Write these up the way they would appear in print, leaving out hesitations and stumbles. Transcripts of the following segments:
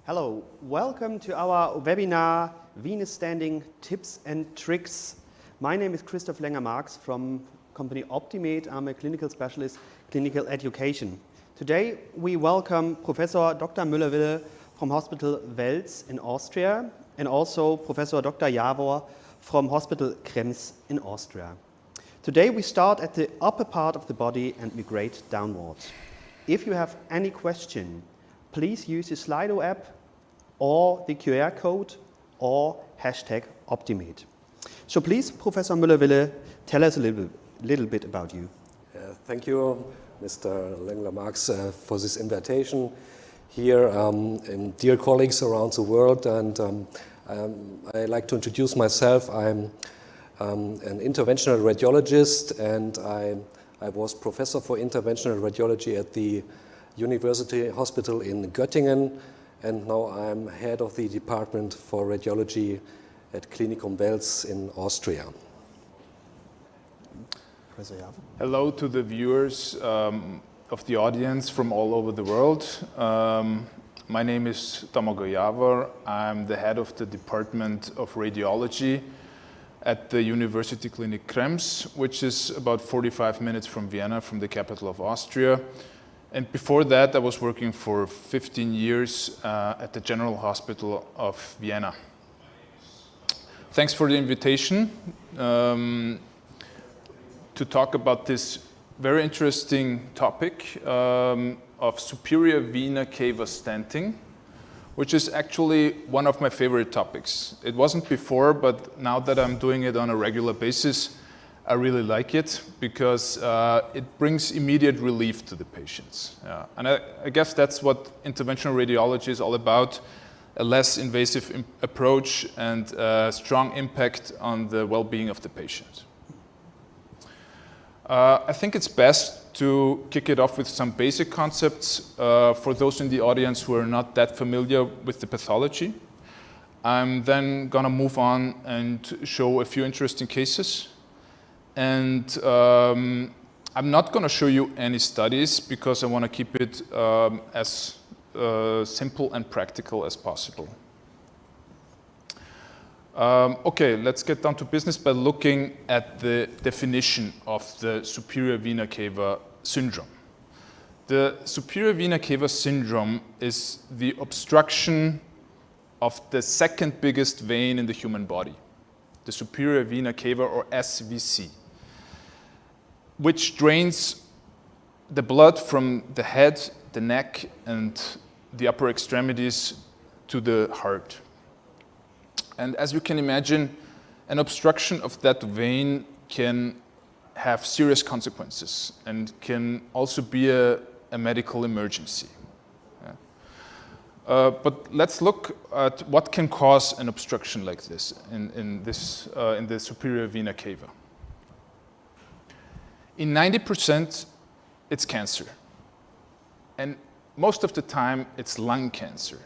Hello, welcome to our webinar, Venous Stenting Tips and Tricks. My name is Christoph Lenger-Marx from company Optimed. I'm a clinical specialist, clinical education. Today we welcome Professor Dr. Müller-Wille from Hospital Wels in Austria and also Professor Dr. Javor from Hospital Krems in Austria. Today we start at the upper part of the body and migrate downwards. If you have any question, please use the Slido app or the QR code or hashtag optimed. So please, Professor Müller-Wille, tell us a little bit about you. Thank you, Mr. Lenger-Marx, for this invitation here, and dear colleagues around the world. And I'd like to introduce myself. I'm an interventional radiologist, and I was professor for interventional radiology at the University Hospital in Göttingen, and now I'm head of the Department for Radiology at Klinikum Wels in Austria. Hello to the viewers of the audience from all over the world. My name is Dr. Javor. I'm the head of the Department of Radiology at the University Clinic Krems, which is about 45 minutes from Vienna, from the capital of Austria. And before that, I was working for 15 years at the General Hospital of Vienna. Thanks for the invitation to talk about this very interesting topic of superior vena cava stenting, which is actually one of my favorite topics. It wasn't before, but now that I'm doing it on a regular basis, I really like it because it brings immediate relief to the patients. Yeah. And I guess that's what interventional radiology is all about, a less invasive approach and a strong impact on the well-being of the patient. I think it's best to kick it off with some basic concepts for those in the audience who are not that familiar with the pathology. I'm then going to move on and show a few interesting cases. And I'm not going to show you any studies because I want to keep it as simple and practical as possible. Okay, let's get down to business by looking at the definition of the superior vena cava syndrome. The superior vena cava syndrome is the obstruction of the second biggest vein in the human body, the superior vena cava, or SVC, which drains the blood from the head, the neck, and the upper extremities to the heart. And as you can imagine, an obstruction of that vein can have serious consequences and can also be a medical emergency. Yeah. But let's look at what can cause an obstruction like this in the superior vena cava. In 90%, it's cancer. And most of the time, it's lung cancer.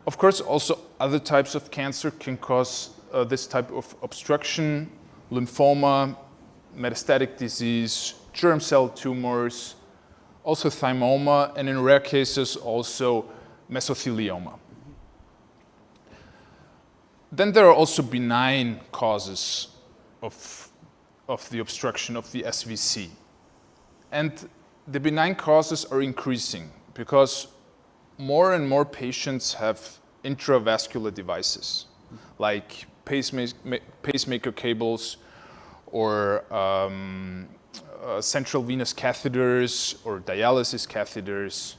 Of course, also other types of cancer can cause this type of obstruction: lymphoma, metastatic disease, germ cell tumors, also thymoma, and in rare cases, also mesothelioma. Then there are also benign causes of the obstruction of the SVC. And the benign causes are increasing because more and more patients have intravascular devices like pacemaker cables or central venous catheters or dialysis catheters.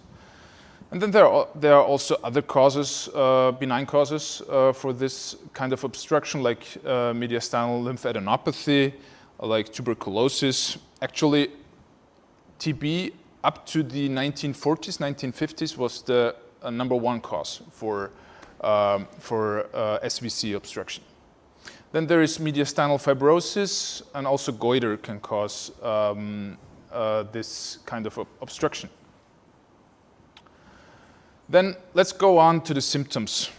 And then there are also other causes, benign causes for this kind of obstruction, like mediastinal lymphadenopathy, like tuberculosis. Actually, TB up to the 1940s, 1950s was the number one cause for SVC obstruction. Then there is mediastinal fibrosis, and also goiter can cause this kind of obstruction. Then let's go on to the symptoms.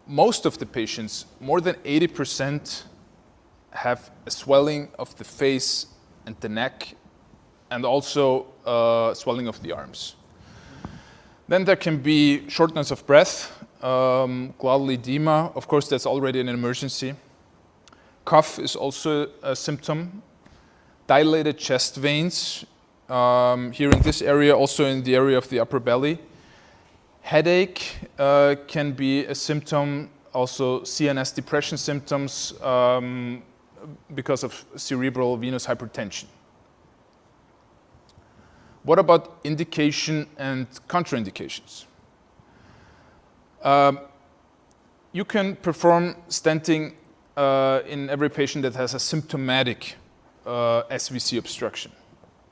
Most of the patients, more than 80%, have a swelling of the face and the neck, and also swelling of the arms. Then there can be shortness of breath, glottal edema. Of course, that's already an emergency. Cough is also a symptom. Dilated chest veins, here in this area, also in the area of the upper belly. Headache can be a symptom, also CNS depression symptoms because of cerebral venous hypertension. What about indication and contraindications? You can perform stenting in every patient that has a symptomatic SVC obstruction.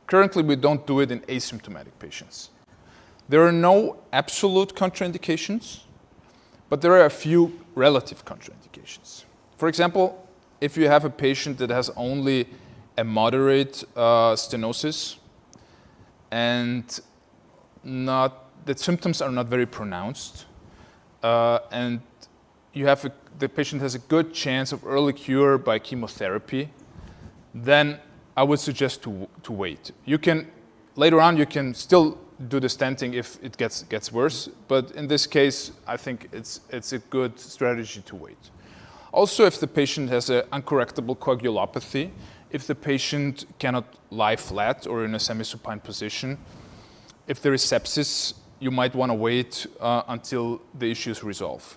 Currently, we don't do it in asymptomatic patients. There are no absolute contraindications, but there are a few relative contraindications. For example, if you have a patient that has only a moderate stenosis and the symptoms are not very pronounced, and the patient has a good chance of early cure by chemotherapy, then I would suggest to wait. Later on, you can still do the stenting if it gets worse, but in this case, I think it's a good strategy to wait. Also, if the patient has an uncorrectable coagulopathy, if the patient cannot lie flat or in a semi-supine position, if there is sepsis, you might want to wait until the issues resolve.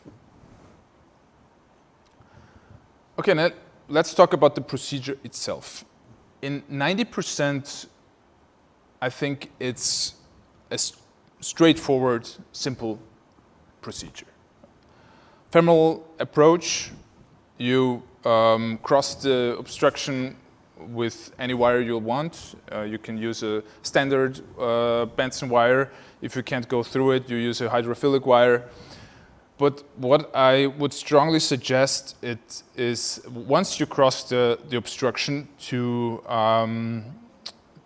Okay, now let's talk about the procedure itself. In 90%, I think it's a straightforward, simple procedure. Femoral approach, you cross the obstruction with any wire you want. You can use a standard Benson wire. If you can't go through it, you use a hydrophilic wire. But what I would strongly suggest is once you cross the obstruction to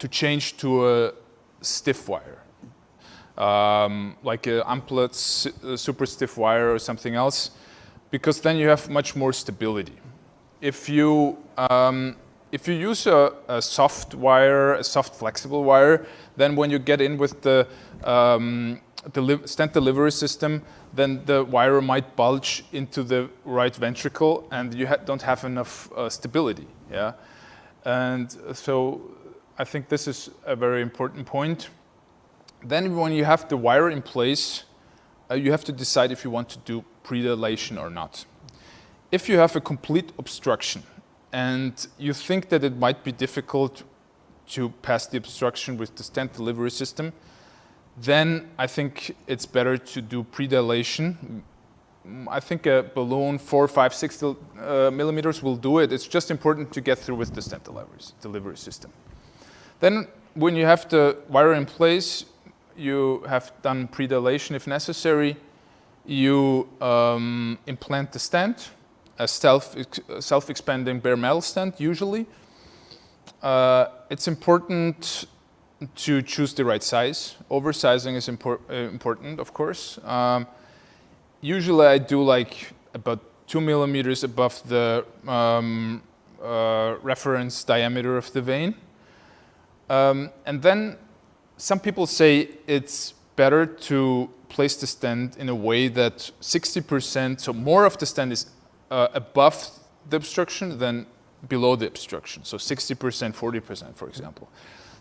change to a stiff wire, like an amplet super stiff wire or something else, because then you have much more stability. If you use a soft wire, a soft flexible wire, then when you get in with the stent delivery system, then the wire might bulge into the right ventricle and you don't have enough stability. Yeah? And so I think this is a very important point. Then when you have the wire in place, you have to decide if you want to do predilation or not. If you have a complete obstruction and you think that it might be difficult to pass the obstruction with the stent delivery system, then I think it's better to do predilation. I think a balloon 4, 5, 6 millimeters will do it. It's just important to get through with the stent delivery system. Then when you have the wire in place, you have done predilation if necessary. You implant the stent, a self-expanding bare metal stent usually. It's important to choose the right size. Oversizing is important, of course. Usually I do like about 2 millimeters above the reference diameter of the vein. And then some people say it's better to place the stent in a way that 60%, so more of the stent is above the obstruction than below the obstruction. So 60%, 40%, for example.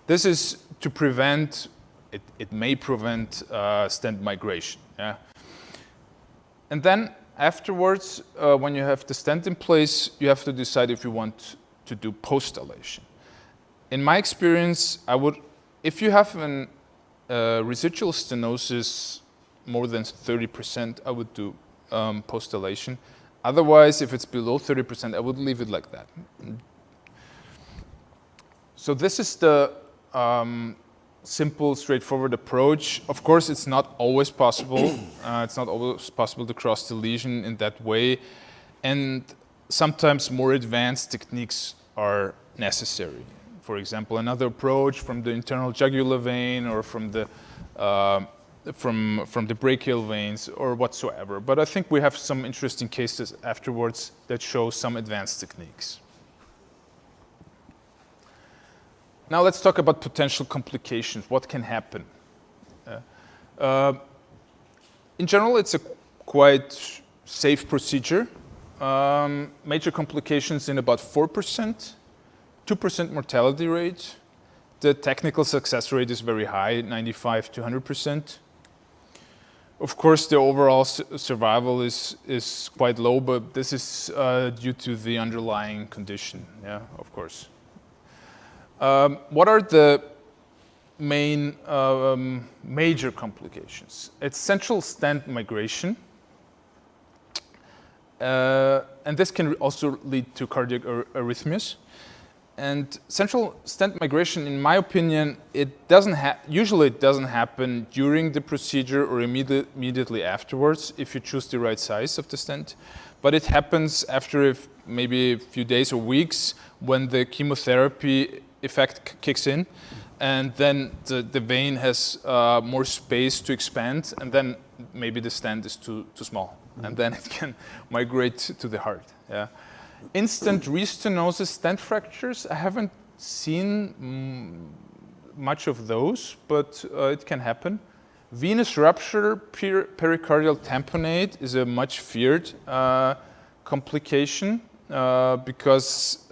This is to prevent, it may prevent stent migration. Yeah? And then afterwards, when you have the stent in place, you have to decide if you want to do post-dilation. In my experience, if you have a residual stenosis more than 30%, I would do post-dilation. Otherwise, if it's below 30%, I would leave it like that. So this is the simple, straightforward approach. Of course, it's not always possible. It's not always possible to cross the lesion in that way. And sometimes more advanced techniques are necessary. For example, another approach from the internal jugular vein or from the brachial veins or whatsoever. But I think we have some interesting cases afterwards that show some advanced techniques. Now let's talk about potential complications. What can happen? In general, it's a quite safe procedure. Major complications in about 4%, 2% mortality rate. The technical success rate is very high, 95 to 100%. Of course, the overall survival is quite low, but this is due to the underlying condition, yeah, of course. What are the main major complications? It's central stent migration. And this can also lead to cardiac arrhythmias. And central stent migration, in my opinion, usually it doesn't happen during the procedure or immediately afterwards if you choose the right size of the stent. But it happens after maybe a few days or weeks when the chemotherapy effect kicks in. And then the vein has more space to expand, and then maybe the stent is too small. And then it can migrate to the heart. Yeah. Instant restenosis stent fractures, I haven't seen much of those, but it can happen. Venous rupture pericardial tamponade is a much feared complication because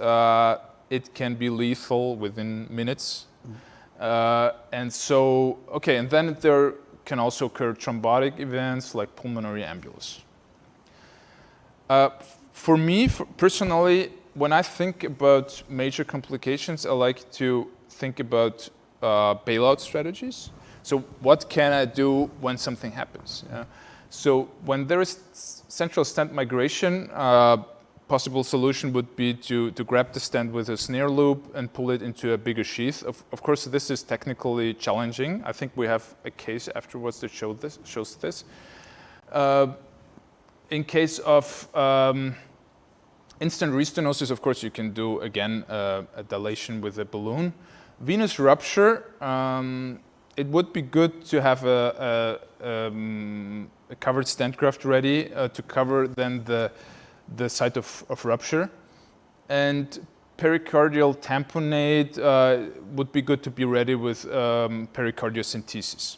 it can be lethal within minutes. And then there can also occur thrombotic events like pulmonary embolus. For me, personally, when I think about major complications, I like to think about bailout strategies. So what can I do when something happens? Yeah? So when there is central stent migration, possible solution would be to grab the stent with a snare loop and pull it into a bigger sheath. Of course, this is technically challenging. I think we have a case afterwards that shows this. In case of instant restenosis, of course, you can do, again, a dilation with a balloon. Venous rupture, it would be good to have a covered stent graft ready to cover then the site of rupture. And pericardial tamponade would be good to be ready with pericardiocentesis.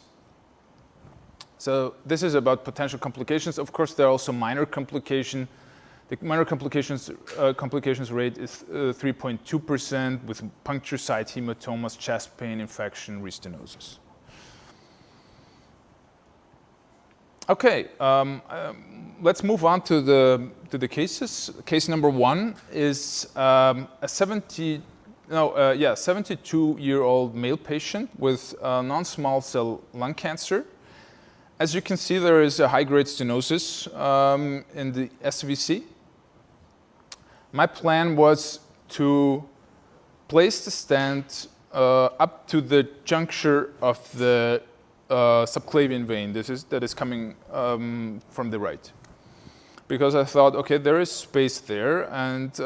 So this is about potential complications. Of course, there are also minor complications. The minor complications rate is 3.2% with puncture site hematomas, chest pain, infection, restenosis. Okay, let's move on to the cases. Case number 1 is a 72-year-old male patient with non-small cell lung cancer. As you can see, there is a high-grade stenosis in the SVC. My plan was to place the stent up to the juncture of the subclavian vein. That is coming from the right, because I thought, okay, there is space there, and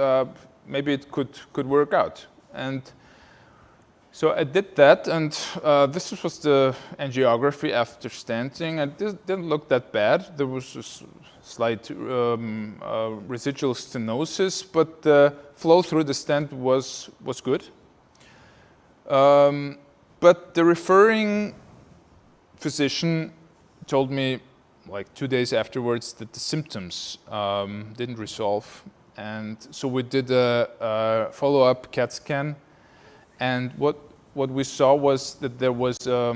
maybe it could work out. And so I did that, and this was the angiography after stenting. It didn't look that bad. There was a slight residual stenosis, but the flow through the stent was good. But the referring physician told me, like 2 days afterwards, that the symptoms didn't resolve. And so we did a follow-up CAT scan. And what we saw was that there was a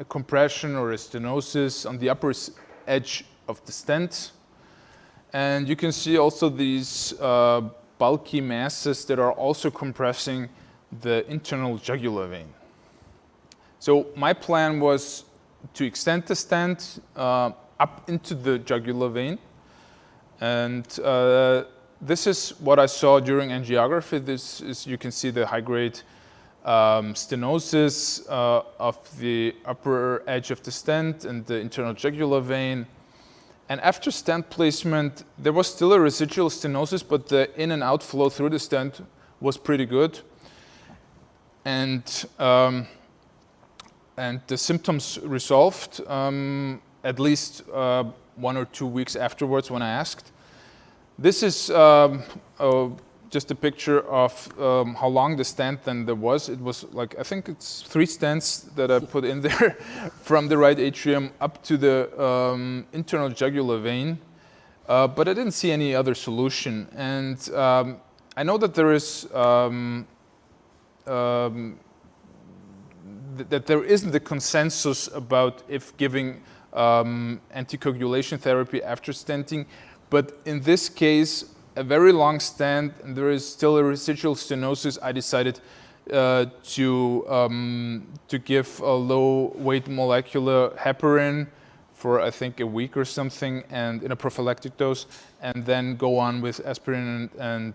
compression or a stenosis on the upper edge of the stent. And you can see also these bulky masses that are also compressing the internal jugular vein. So my plan was to extend the stent up into the jugular vein. And this is what I saw during angiography. This is, you can see the high-grade stenosis of the upper edge of the stent and the internal jugular vein. And after stent placement, there was still a residual stenosis, but the in and out flow through the stent was pretty good. And the symptoms resolved at least 1 or 2 weeks afterwards when I asked. This is just a picture of how long the stent then there was. It was like, I think it's 3 stents that I put in there from the right atrium up to the internal jugular vein. But I didn't see any other solution. And I know that there is that there isn't a consensus about if giving anticoagulation therapy after stenting, but in this case, a very long stent, and there is still a residual stenosis, I decided to give a low-weight molecular heparin for I think a week or something, and in a prophylactic dose, and then go on with aspirin and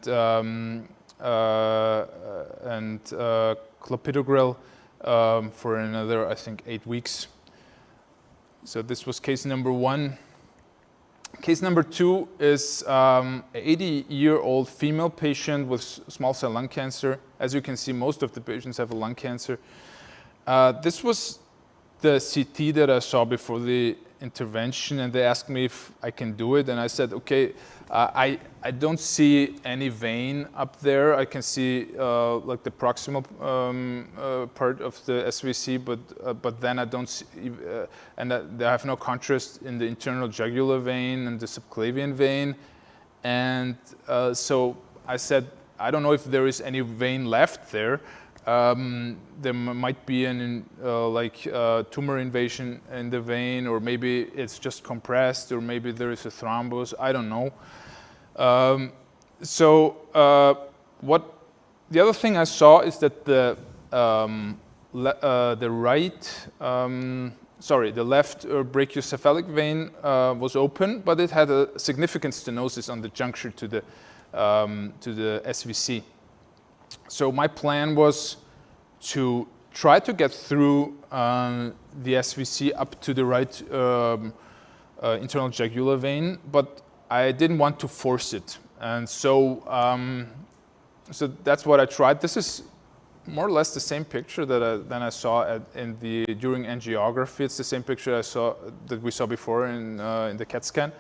clopidogrel for another, I think, 8 weeks. So this was case number 1. Case number 2 is an 80-year-old female patient with small cell lung cancer. As you can see, most of the patients have a lung cancer. This was the CT that I saw before the intervention, and they asked me if I can do it, and I said, okay, I don't see any vein up there. I can see like the proximal part of the SVC, but then I don't see, and I have no contrast in the internal jugular vein and the subclavian vein, and so I said, I don't know if there is any vein left there. There might be an tumor invasion in the vein, or maybe it's just compressed, or maybe there is a thrombus. I don't know. The other thing I saw is that the left brachiocephalic vein was open, but it had a significant stenosis on the juncture to the SVC. So my plan was to try to get through the SVC up to the right internal jugular vein, but I didn't want to force it. And so, so that's what I tried. This is more or less the same picture that I saw during angiography. It's the same picture that we saw before in the CAT scan.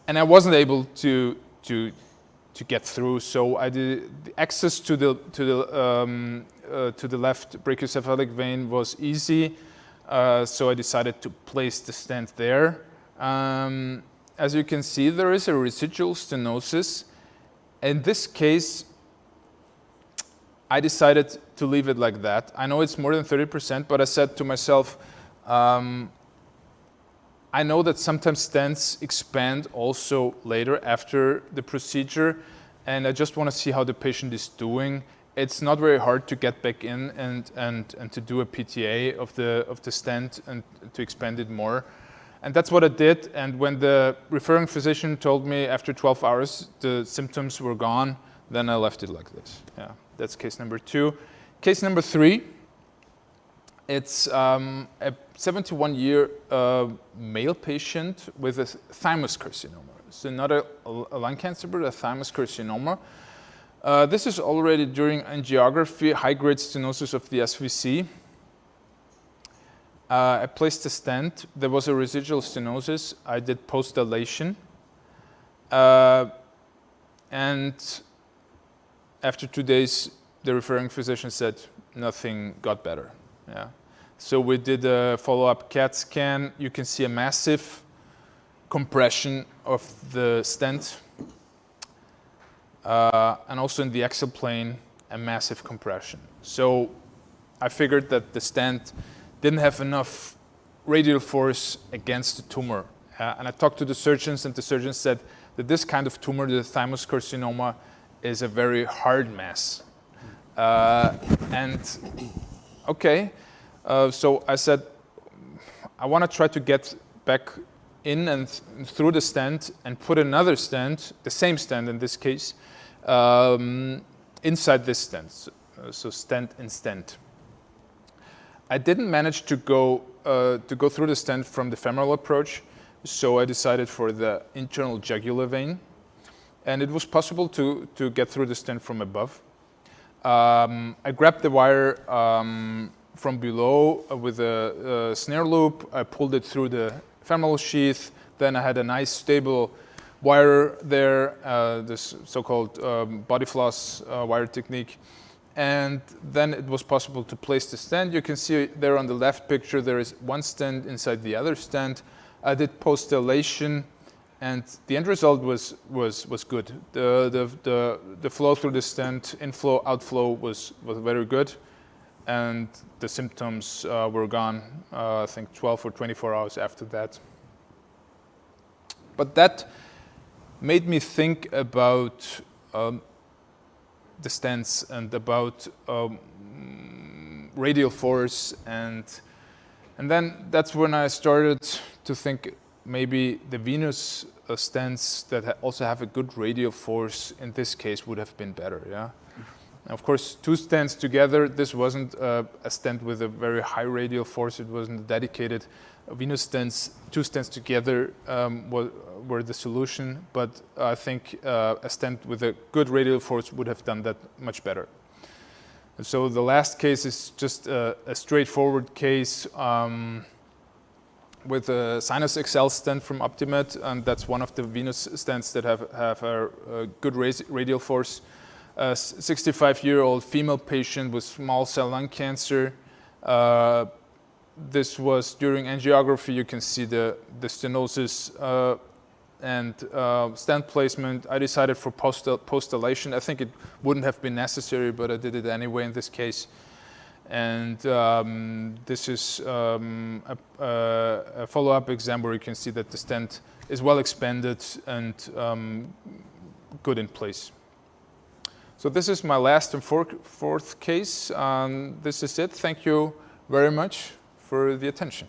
And I wasn't able to get through, so I did the access to the left brachiocephalic vein was easy, so I decided to place the stent there. As you can see, there is a residual stenosis. In this case, I decided to leave it like that. I know it's more than 30%, but I said to myself, I know that sometimes stents expand also later after the procedure, and I just want to see how the patient is doing. It's not very hard to get back in and to do a PTA of the stent and to expand it more. And that's what I did. And when the referring physician told me after 12 hours the symptoms were gone, then I left it like this. Yeah, that's case number 2. Case number 3. It's a 71-year male patient with a thymus carcinoma. So not a lung cancer, but a thymus carcinoma. This is already during angiography, high-grade stenosis of the SVC. I placed a stent. There was a residual stenosis. I did post-dilation. And after 2 days, the referring physician said nothing got better. Yeah. So we did a follow-up CAT scan. You can see a massive compression of the stent. And also in the axial plane, a massive compression. So I figured that the stent didn't have enough radial force against the tumor. And I talked to the surgeons, and the surgeons said that this kind of tumor, the thymus carcinoma, is a very hard mass. Okay, so I said, I want to try to get back in and through the stent and put another stent, the same stent in this case, inside this stent, so stent in stent. I didn't manage to go through the stent from the femoral approach, so I decided for the internal jugular vein, and it was possible to get through the stent from above. I grabbed the wire from below with a snare loop. I pulled it through the femoral sheath. Then I had a nice stable wire there, this so-called body floss wire technique. And then it was possible to place the stent. You can see there on the left picture, there is one stent inside the other stent. I did post-dilation, and the end result was good. The flow through the stent, inflow, outflow was very good, and the symptoms were gone, I think 12 or 24 hours after that. But that made me think about the stents and about radial force, and then that's when I started to think maybe the venous stents that also have a good radial force in this case would have been better. Yeah. Of course, two stents together, this wasn't a stent with a very high radial force, it wasn't dedicated. Venous stents, two stents together were the solution, but I think a stent with a good radial force would have done that much better. And so the last case is just a straightforward case with a sinus XL stent from Optimed, and that's one of the venous stents that have a good radial force. A 65-year-old female patient with small cell lung cancer. This was during angiography. You can see the stenosis and stent placement. I decided for post-dilation. I think it wouldn't have been necessary, but I did it anyway in this case. And this is a follow-up exam where you can see that the stent is well expanded and good in place. So this is my last and fourth case. This is it. Thank you very much for the attention.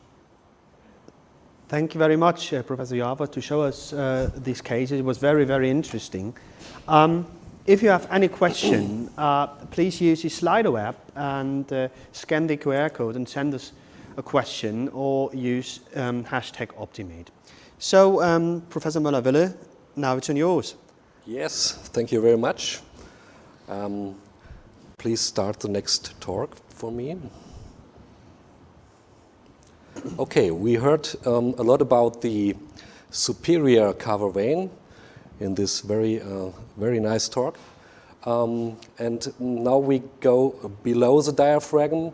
Thank you very much, Professor Javor, to show us these cases. It was very, very interesting. If you have any question, please use the Slido app and scan the QR code and send us a question, or use hashtag optimed. So, Professor Müller-Wille, now it's on yours. Yes, thank you very much. Please start the next talk for me. Okay, we heard a lot about the superior cava vein in this very nice talk. And now we go below the diaphragm,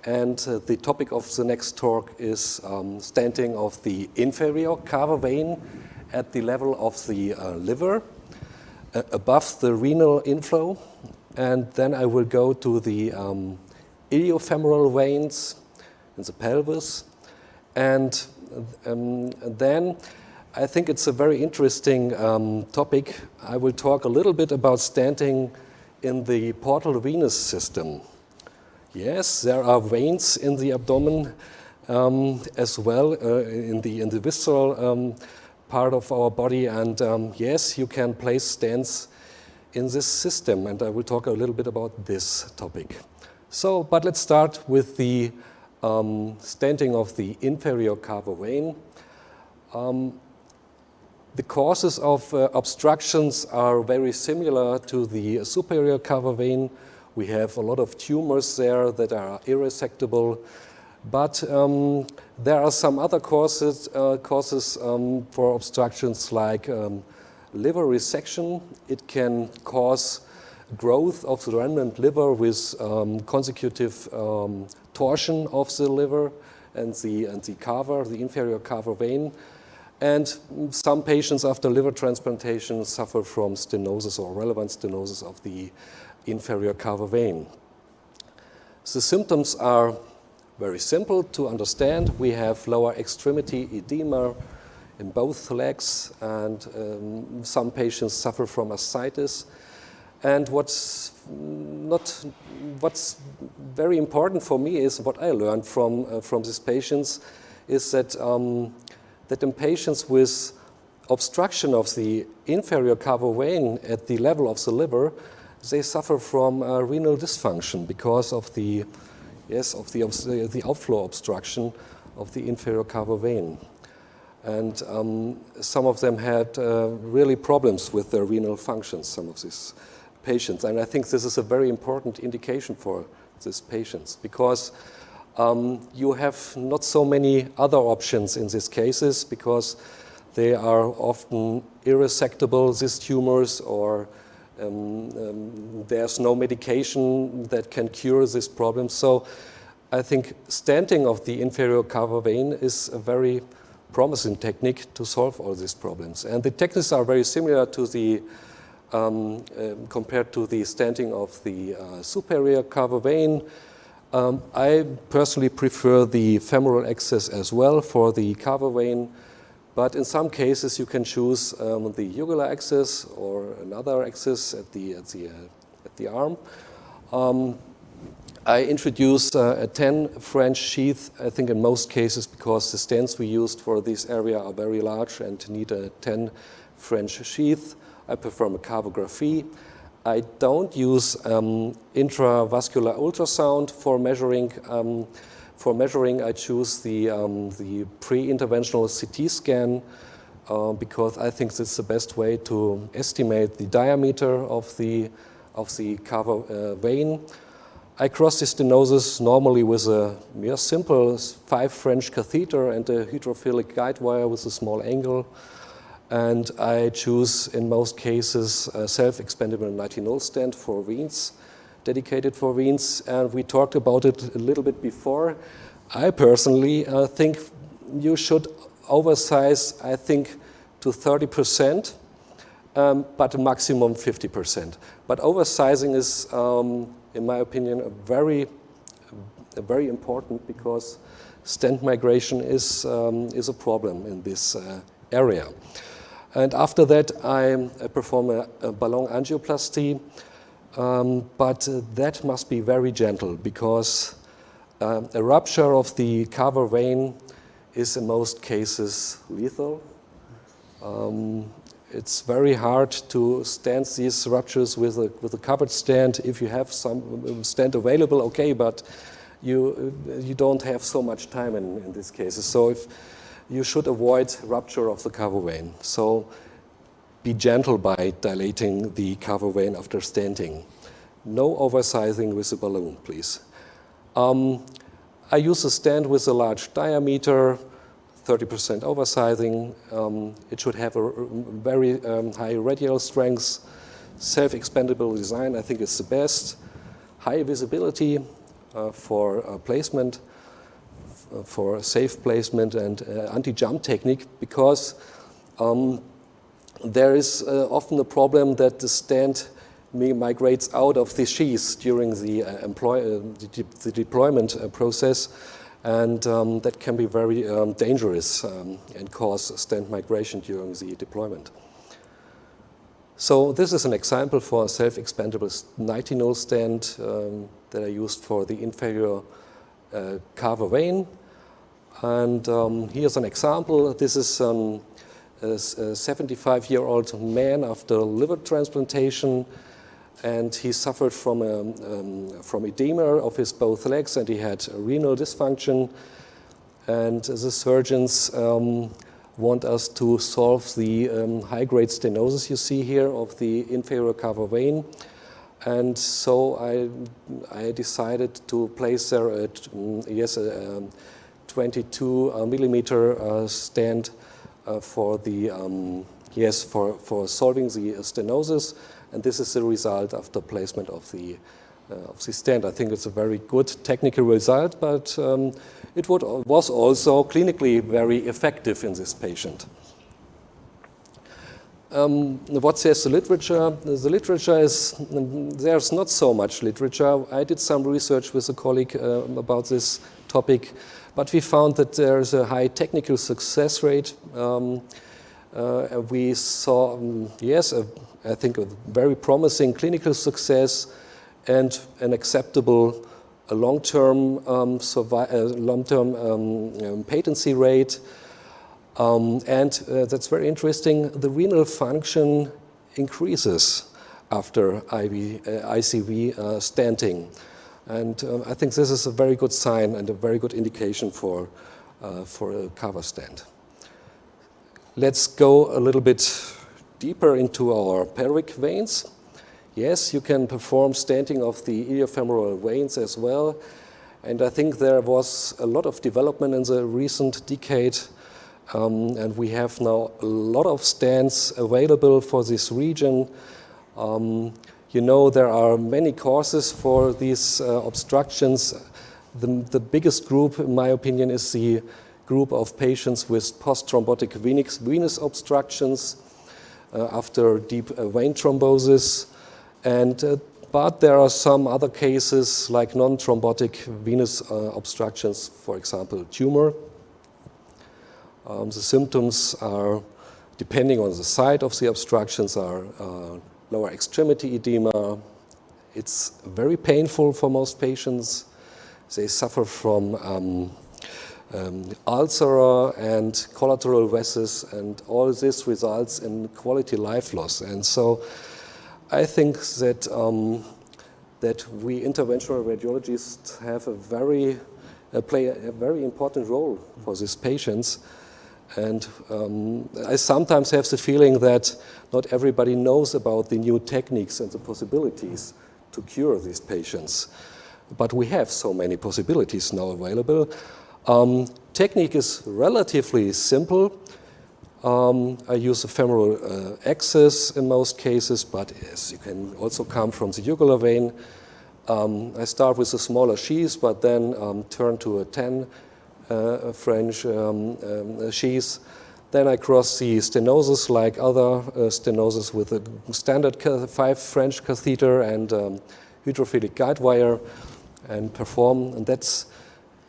and the topic of the next talk is stenting of the inferior cava vein at the level of the liver, above the renal inflow. And then I will go to the iliofemoral veins in the pelvis. And then I think it's a very interesting topic. I will talk a little bit about stenting in the portal venous system. Yes, there are veins in the abdomen as well, in the visceral part of our body, and yes, you can place stents in this system, and I will talk a little bit about this topic. So, but let's start with the stenting of the inferior cava vein. The causes of obstructions are very similar to the superior cava vein. We have a lot of tumors there that are irresectable, but there are some other causes for obstructions, like liver resection. It can cause growth of the remnant liver with consecutive torsion of the liver and the cava, the inferior cava vein. And some patients after liver transplantation suffer from stenosis or relevant stenosis of the inferior cava vein. The symptoms are very simple to understand. We have lower extremity edema in both legs, and some patients suffer from ascites. And what's very important for me is what I learned from these patients is that that in patients with obstruction of the inferior cava vein at the level of the liver, they suffer from renal dysfunction because of the outflow obstruction of the inferior cava vein. And some of them had really problems with their renal functions, some of these patients. And I think this is a very important indication for these patients, because you have not so many other options in these cases, because They are often irresectable, these tumors, or there's no medication that can cure this problem. So I think stenting of the inferior cava vein is a very promising technique to solve all these problems. And the techniques are very similar to the compared to the stenting of the superior cava vein. I personally prefer the femoral access as well for the cava vein, but in some cases you can choose the jugular access or another access at the arm. I introduced a 10 French sheath, I think in most cases, because the stents we used for this area are very large and need a 10 French sheath. I perform a cavography. I don't use intravascular ultrasound for measuring. I choose the pre-interventional CT scan because I think that's the best way to estimate the diameter of the cava vein. I cross the stenosis normally with a simple 5 French catheter and a hydrophilic guide wire with a small angle. And I choose, in most cases, a self-expandable nitinol stent for veins, dedicated for veins. And we talked about it a little bit before. I personally think you should oversize, I think, to 30%, but a maximum 50%. But oversizing is, in my opinion, very important because stent migration is a problem in this area. And after that, I perform a balloon angioplasty, but that must be very gentle because a rupture of the cava vein is in most cases lethal. It's very hard to stent these ruptures with a covered stent. If you have some stent available, okay, but you don't have so much time in these cases. So you should avoid rupture of the cava vein. So be gentle by dilating the cava vein after stenting. No oversizing with the balloon, please. I use a stent with a large diameter, 30% oversizing. It should have a very high radial strength, self-expandable design. I think it's the best. High visibility for placement, for safe placement and anti-jump technique, because there is often the problem that the stent migrates out of the sheath during the deployment process, and that can be very dangerous and cause stent migration during the deployment. So this is an example for a self-expandable nitinol stent that I used for the inferior cava vein. And here's an example. This is a 75-year-old man after liver transplantation, and he suffered from edema of his both legs, and he had renal dysfunction. And the surgeons want us to solve the high-grade stenosis you see here of the inferior cava vein. And so I decided to place there a 22 millimeter stent for the for solving the stenosis, and this is the result after placement of the stent. I think it's a very good technical result, but it was also clinically very effective in this patient. What says the literature? The literature is, there's not so much literature. I did some research with a colleague about this topic, but we found that there's a high technical success rate. We saw, I think a very promising clinical success and an acceptable long-term patency rate. And that's very interesting. The renal function increases after ICV stenting. And I think this is a very good sign and a very good indication for a cava stent. Let's go a little bit deeper into our pelvic veins. Yes, you can perform stenting of the iliofemoral veins as well. And I think there was a lot of development in the recent decade. And we have now a lot of stents available for this region. You know, there are many causes for these obstructions. The biggest group, in my opinion, is the group of patients with post-thrombotic venous obstructions after deep vein thrombosis. But there are some other cases like non-thrombotic venous obstructions, for example, tumor. The symptoms are, depending on the site of the obstructions, are lower extremity edema. It's very painful for most patients. They suffer from ulcer and collateral vessels, and all this results in quality life loss. And so I think that that we interventional radiologists have play a very important role for these patients. And I sometimes have the feeling that not everybody knows about the new techniques and the possibilities to cure these patients. But we have so many possibilities now available. Technique is relatively simple. I use a femoral axis in most cases, but yes, you can also come from the jugular vein. I start with a smaller sheath, but then turn to a 10 French sheath. Then I cross the stenosis like other stenosis with a standard 5 French catheter and hydrophilic guide wire and perform. And that's,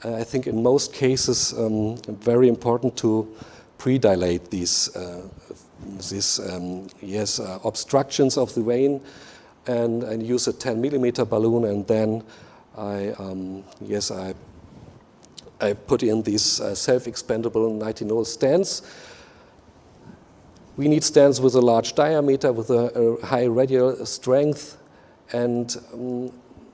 I think, in most cases very important to predilate these obstructions of the vein and use a 10 millimeter balloon, and then I put in these self-expandable nitinol stents. We need stents with a large diameter, with a high radial strength, and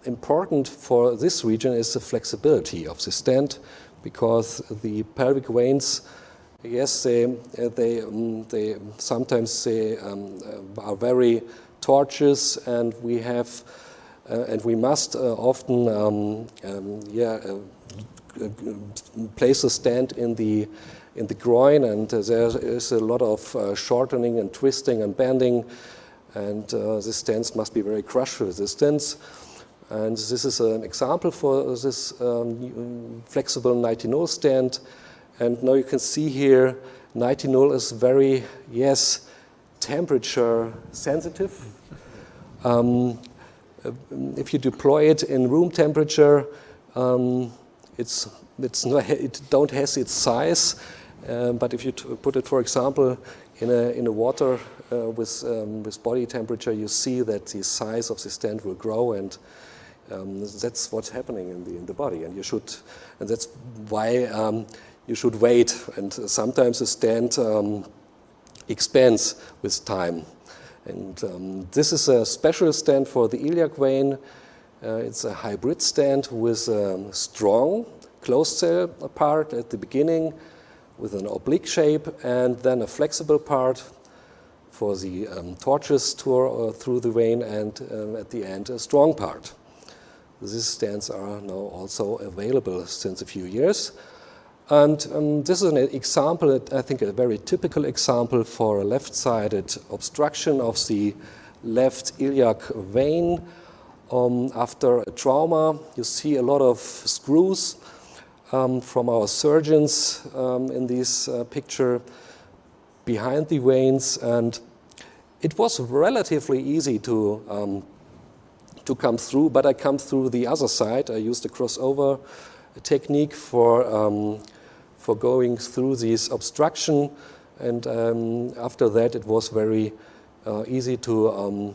important for this region is the flexibility of the stent, because the pelvic veins, yes, they sometimes are very tortuous, and we must often place a stent in the groin, and there is a lot of shortening and twisting and bending, and the stents must be very crush resistant. And this is an example for this flexible nitinol stent. And now you can see here, nitinol is very, temperature sensitive. If you deploy it in room temperature, it don't has its size. But if you put it, for example, in a water with body temperature, you see that the size of the stent will grow, and that's what's happening in the body. And that's why you should wait. And sometimes the stent expands with time. And this is a special stent for the iliac vein. It's a hybrid stent with a strong closed cell part at the beginning with an oblique shape, and then a flexible part for the tortuous tour through the vein, and at the end a strong part. These stents are now also available since a few years. And this is an example, I think a very typical example for a left-sided obstruction of the left iliac vein. After a trauma, you see a lot of screws from our surgeons in this picture behind the veins, and it was relatively easy to come through, but I come through the other side. I used a crossover technique for going through this obstruction, and after that it was very easy to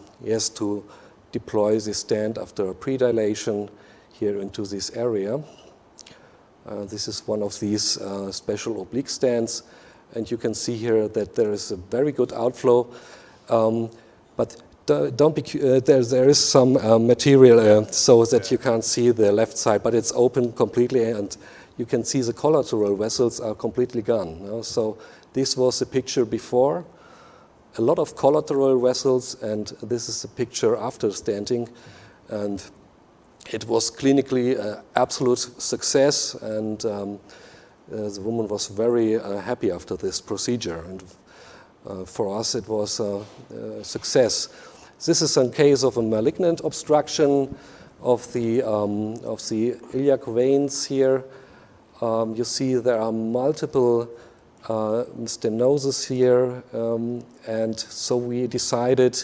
deploy the stent after predilation here into this area. This is one of these special oblique stents, and you can see here that there is a very good outflow, but don't be, there is some material so that you can't see the left side, but it's open completely, and you can see the collateral vessels are completely gone. So this was the picture before, a lot of collateral vessels, and this is the picture after stenting, and it was clinically absolute success, and the woman was very happy after this procedure, and for us it was a success. This is a case of a malignant obstruction of the iliac veins here. You see there are multiple stenosis here, and so we decided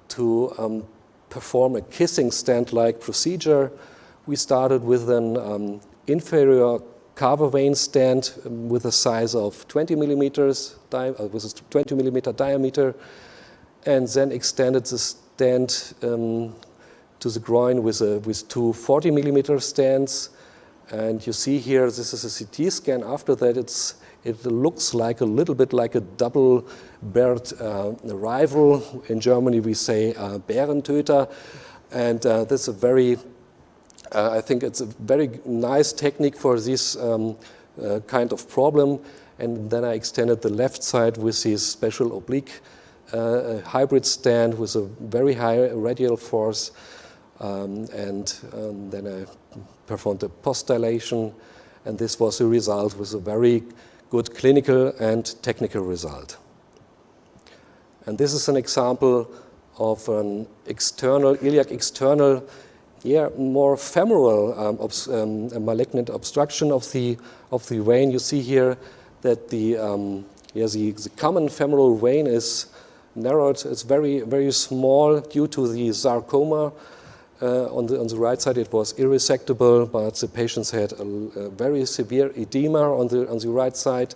to perform a kissing stent-like procedure. We started with an inferior carver vein stent with a size of 20 millimeters, with a 20 millimeter diameter, and then extended the stent to the groin with two 40 millimeter stents. And you see here, this is a CT scan. After that, it looks like a little bit like a double-barred rival. In Germany, we say Bärentöter. And that's a very, I think it's a very nice technique for this kind of problem. And then I extended the left side with this special oblique hybrid stent with a very high radial force. Then I performed a post dilation, and this was the result, with a very good clinical and technical result. And this is an example of an external, iliac external, more femoral malignant obstruction of the vein. You see here that the common femoral vein is narrowed. It's very, very small due to the sarcoma. On the right side, it was irresectable, but the patients had a very severe edema on the right side.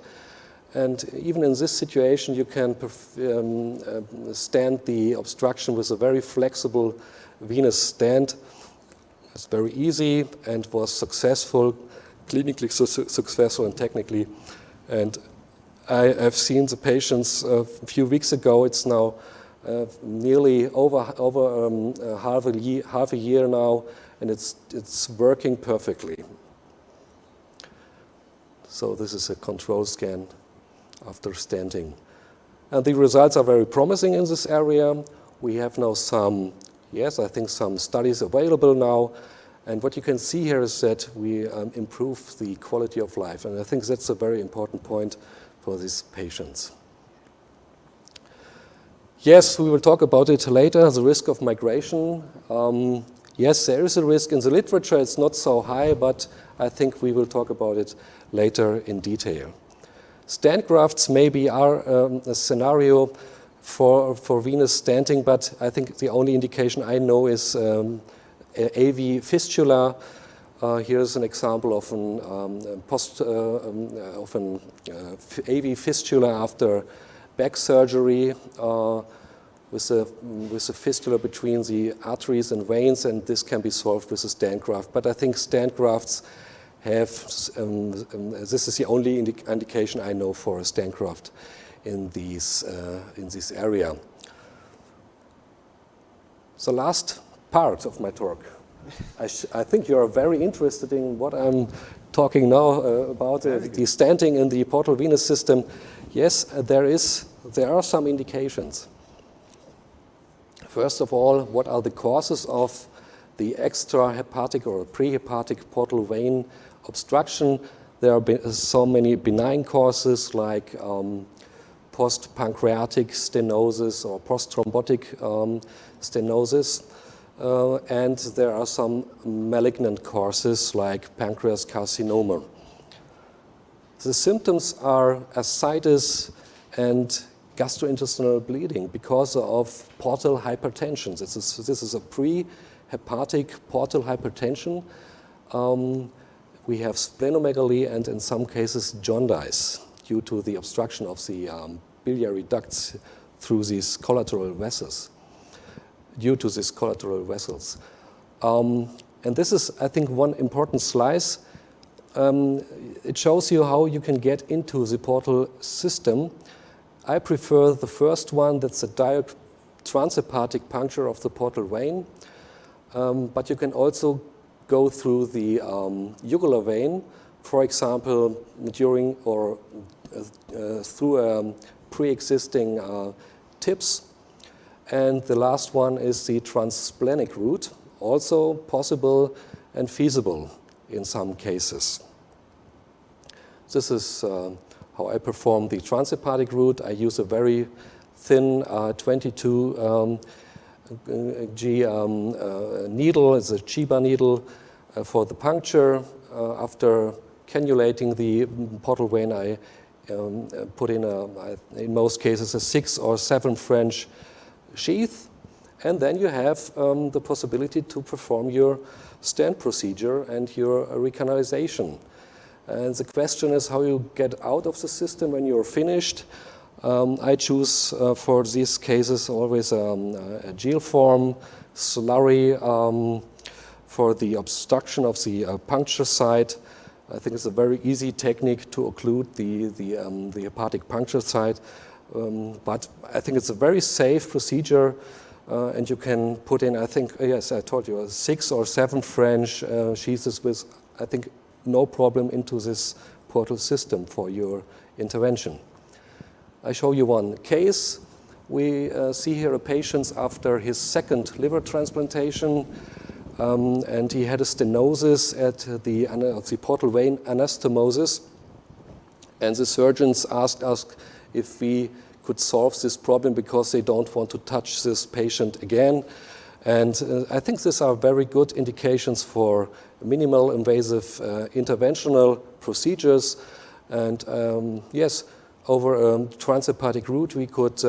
And even in this situation, you can stent the obstruction with a very flexible venous stent. It's very easy and was successful, clinically successful and technically. And I have seen the patients a few weeks ago. It's now nearly over half a year now, and it's working perfectly. So this is a control scan after stenting. And the results are very promising in this area. We have now some studies available now. And what you can see here is that we improve the quality of life. And I think that's a very important point for these patients. Yes, we will talk about it later, the risk of migration. Yes, there is a risk. In the literature, it's not so high, but I think we will talk about it later in detail. Stent grafts maybe are a scenario for venous stenting, but I think the only indication I know is AV fistula. Here's an example of an AV fistula after back surgery with a fistula between the arteries and veins, and this can be solved with a stent graft. But I think stent grafts have, this is the only indication I know for a stent graft in this area. The last part of my talk. I think you are very interested in what I'm talking now about, the stenting in the portal venous system. Yes, there are some indications. First of all, what are the causes of the extrahepatic or prehepatic portal vein obstruction? There are so many benign causes like post-pancreatic stenosis or post-thrombotic stenosis. And there are some malignant causes like pancreas carcinoma. The symptoms are ascites and gastrointestinal bleeding because of portal hypertension. This is a prehepatic portal hypertension. We have splenomegaly and in some cases jaundice due to the obstruction of the biliary ducts through these collateral vessels. And this is, I think, one important slice. It shows you how you can get into the portal system. I prefer the first one, that's a direct transhepatic puncture of the portal vein. But you can also go through the jugular vein, for example, during or through a pre-existing tips. And the last one is the transsplenic route, also possible and feasible in some cases. This is how I perform the transhepatic route. I use a very thin 22 G needle. It's a Chiba needle for the puncture. After cannulating the portal vein, I put in most cases, a 6 or 7 French sheath. And then you have the possibility to perform your stent procedure and your recanalization. And the question is how you get out of the system when you're finished. I choose for these cases always a gel form, slurry for the obstruction of the puncture site. I think it's a very easy technique to occlude the hepatic puncture site. But I think it's a very safe procedure. And you can put in, I think, yes, I told you, 6 or 7 French sheaths with, I think, no problem into this portal system for your intervention. I show you one case. We see here a patient after his second liver transplantation, and he had a stenosis at the portal vein anastomosis. And the surgeons asked us if we could solve this problem because they don't want to touch this patient again. And I think these are very good indications for minimal invasive interventional procedures. And yes, over a transhepatic route, we could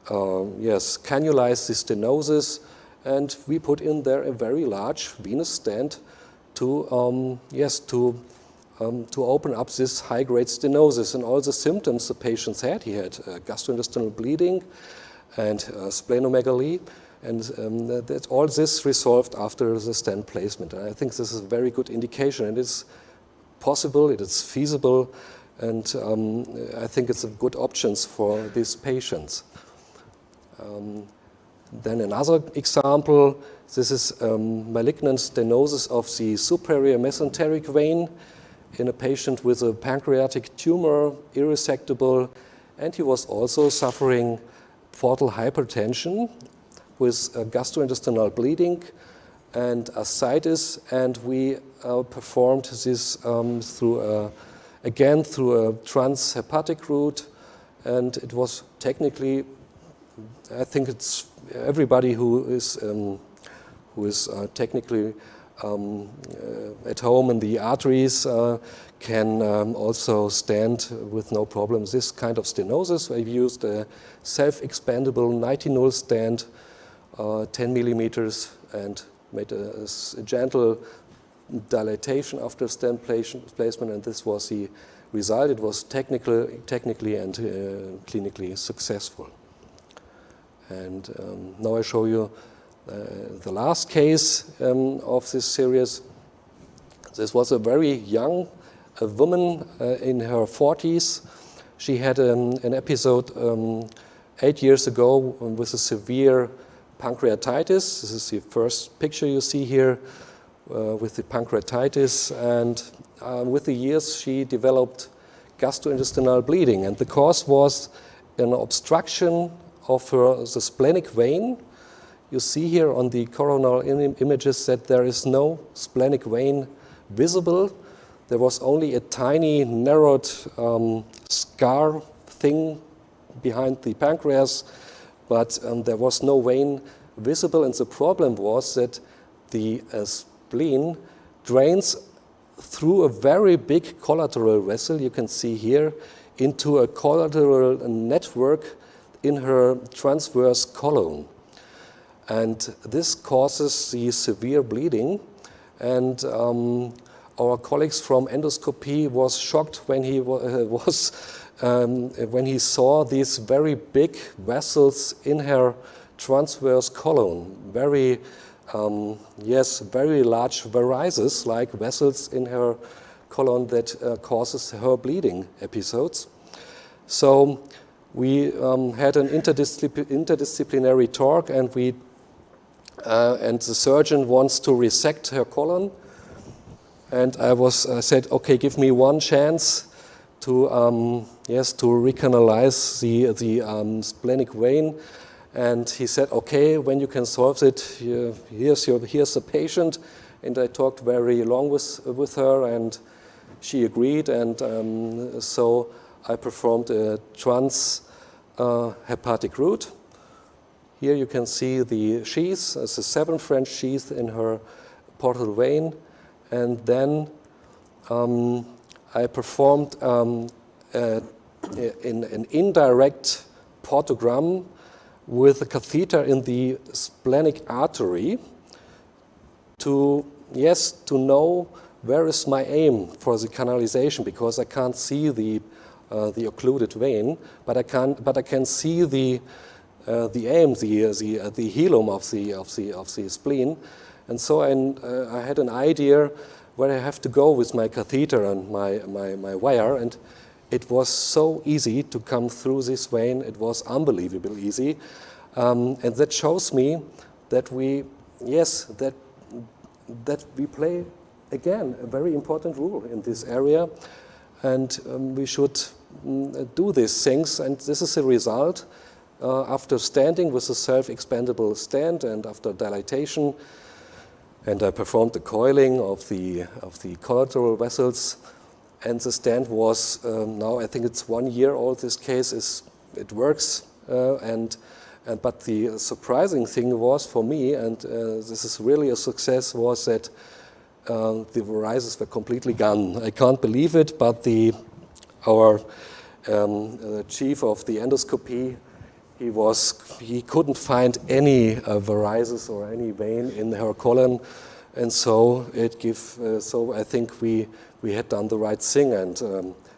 cannulize the stenosis, and we put in there a very large venous stent to open up this high-grade stenosis. And all the symptoms the patients had, he had gastrointestinal bleeding and splenomegaly, and all this resolved after the stent placement. And I think this is a very good indication, and it's possible, it is feasible, and I think it's a good options for these patients. Then another example, this is malignant stenosis of the superior mesenteric vein in a patient with a pancreatic tumor, irresectable, and he was also suffering portal hypertension with gastrointestinal bleeding and ascites, and we performed this through a transhepatic route, and it was technically, I think it's everybody who is technically at home in the arteries can also stand with no problem. This kind of stenosis, we used a self-expandable 90-null stent, 10 millimeters, and made a gentle dilatation after stent placement, and this was the result. It was technically and clinically successful. And now I show you the last case of this series. This was a very young woman in her 40s. She had an episode 8 years ago with a severe pancreatitis. This is the first picture you see here with the pancreatitis. And with the years, she developed gastrointestinal bleeding. And the cause was an obstruction of the splenic vein. You see here on the coronal images that there is no splenic vein visible. There was only a tiny narrowed scar thing behind the pancreas, but there was no vein visible. And the problem was that the spleen drains through a very big collateral vessel, you can see here, into a collateral network in her transverse colon. And this causes the severe bleeding. And our colleagues from endoscopy was shocked when he when he saw these very big vessels in her transverse colon, very large varices, like vessels in her colon that causes her bleeding episodes. So we had an interdisciplinary talk, and and the surgeon wants to resect her colon. And I said, okay, give me one chance to recanalize the splenic vein. And he said, okay, when you can solve it, here's the patient. And I talked very long with her, and she agreed, and so I performed a hepatic route. Here you can see the sheath, it's a 7 French sheath in her portal vein, and then I performed in an indirect portogram with a catheter in the splenic artery to know where is my aim for the canalization, because I can't see the occluded vein, but I can see the aim, the hilum of the spleen, and so I had an idea where I have to go with my catheter and my wire, and it was so easy to come through this vein. It was unbelievably easy, and that shows me that we play again a very important role in this area, and we should do these things. And this is the result after stenting with a self-expandable stent and after dilatation. And I performed the coiling of the collateral vessels, and the stent was now I think it's 1 year old. This case it works, but the surprising thing was for me, and this is really a success, was that the varices were completely gone. I can't believe it, but our chief of the endoscopy, he couldn't find any varices or any vein in her colon, and so so I think we had done the right thing and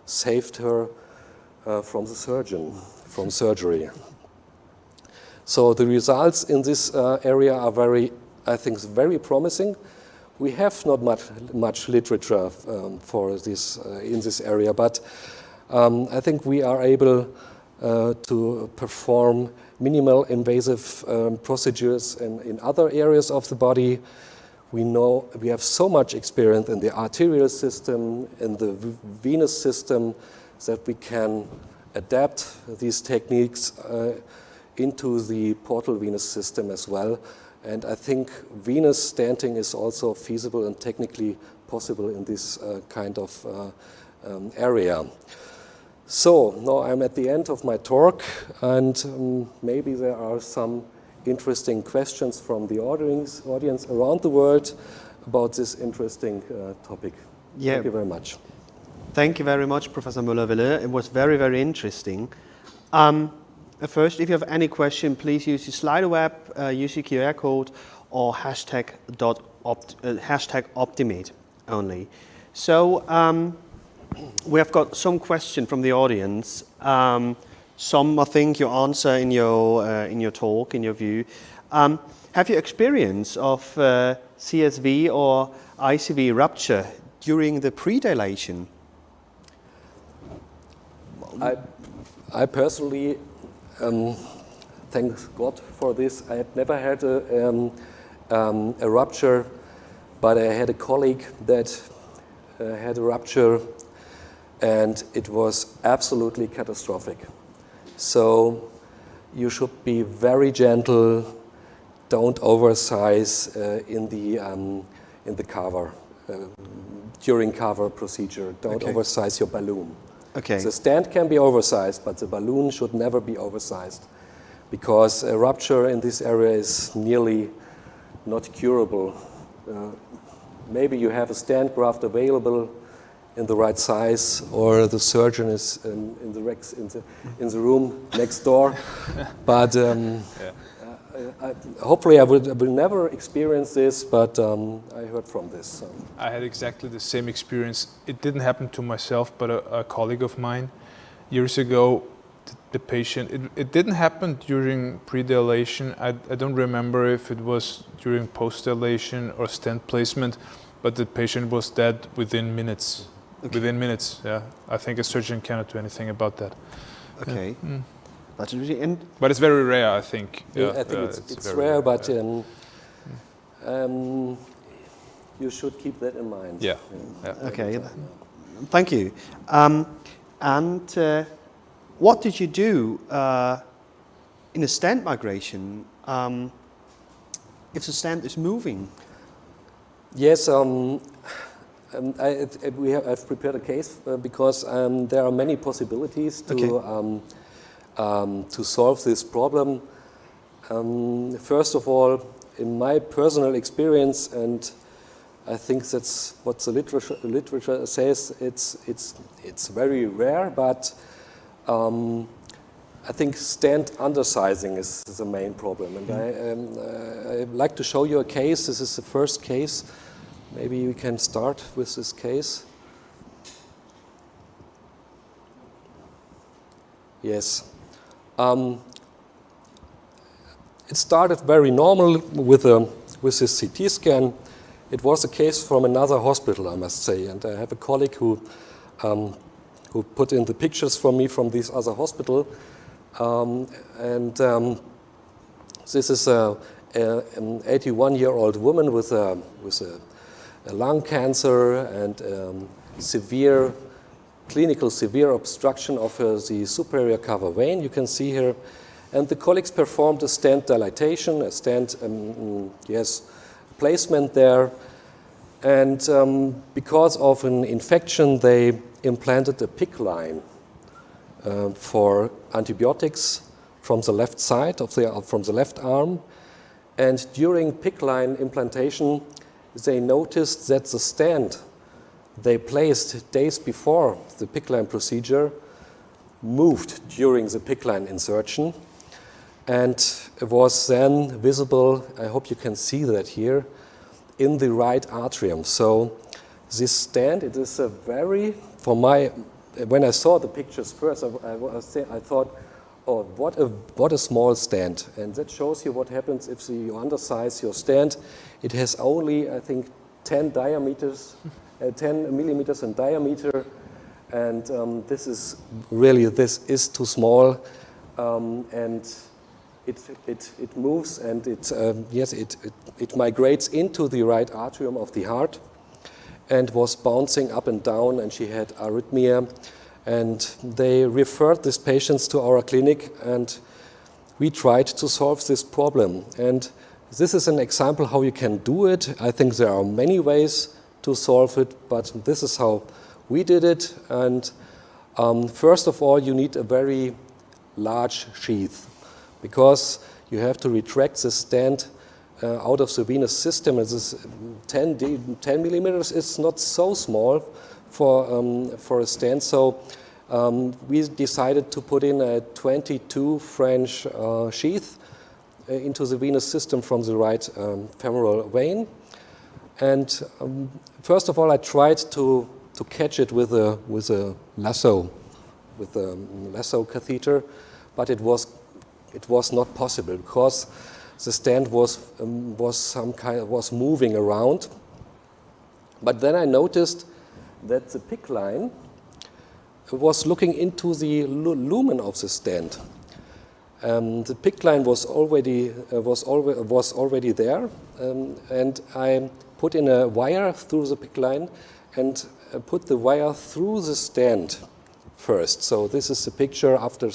saved her from surgery. So the results in this area are very promising. We have not much literature for this in this area, but I think we are able to perform minimal invasive procedures in other areas of the body. We know we have so much experience in the arterial system, in the venous system, that we can adapt these techniques into the portal venous system as well. And I think venous stenting is also feasible and technically possible in this kind of area. So now I'm at the end of my talk, and maybe there are some interesting questions from the audience around the world about this interesting topic. Yeah. Thank you very much. Thank you very much, Professor Müller-Wille. It was very, very interesting. First, if you have any question, please use the Slido web, use the QR code, or hashtag optimed only. So we have got some question from the audience. Some I think you answer in your talk, in your view. Have you experience of CSV or ICV rupture during the predilation? I personally, thank God for this. I had never had a rupture, but I had a colleague that had a rupture, and it was absolutely catastrophic. So you should be very gentle. Don't oversize in the carver during carver procedure. Don't oversize your balloon. Okay. The stent can be oversized, but the balloon should never be oversized, because a rupture in this area is nearly not curable. Maybe you have a stent graft available in the right size, or the surgeon is in the room next door. But hopefully I will never experience this, but I heard from this. So. I had exactly the same experience. It didn't happen to myself, but a colleague of mine years ago, the patient, it didn't happen during predilation. I don't remember if it was during post-dilation or stent placement, but the patient was dead within minutes. Okay. Within minutes, yeah. I think a surgeon cannot do anything about that. Okay. Yeah. That's really but it's very rare, I think. Yeah, I think it's rare, but you should keep that in mind. Yeah. Okay. Thank you. And what did you do in a stent migration if the stent is moving? Yes, I've prepared a case because there are many possibilities to to solve this problem. First of all, in my personal experience, and I think that's what the literature says, it's very rare, but I think stent undersizing is the main problem. And I'd like to show you a case. This is the first case. Maybe we can start with this case. Yes. It started very normal with this CT scan. It was a case from another hospital, I must say. And I have a colleague who put in the pictures for me from this other hospital. This is an 81-year-old woman with a lung cancer and clinical severe obstruction of the superior cava vein. You can see here. And the colleagues performed a stent dilatation, a stent placement there. And because of an infection, they implanted a PICC line for antibiotics from the left side from the left arm. And during PICC line implantation, they noticed that the stent they placed days before the PICC line procedure moved during the PICC line insertion. And it was then visible, I hope you can see that here, in the right atrium. So this stent, it is a very, when I saw the pictures first, I thought, oh, what a small stent. And that shows you what happens if you undersize your stent. It has only, I think, 10 millimeters in diameter. And this is too small. And it moves and it migrates into the right atrium of the heart and was bouncing up and down, and she had arrhythmia. And they referred these patients to our clinic, and we tried to solve this problem. And this is an example how you can do it. I think there are many ways to solve it, but this is how we did it. And first of all, you need a very large sheath, because you have to retract the stent out of the venous system. It is 10 millimeters. It's not so small for a stent. So we decided to put in a 22 French sheath into the venous system from the right femoral vein. And first of all, I tried to catch it with a lasso catheter, but it was not possible because the stent was moving around. But then I noticed that the PICC line was looking into the lumen of the stent. The PICC line was already there, and I put in a wire through the PICC line and put the wire through the stent first. So this is the picture after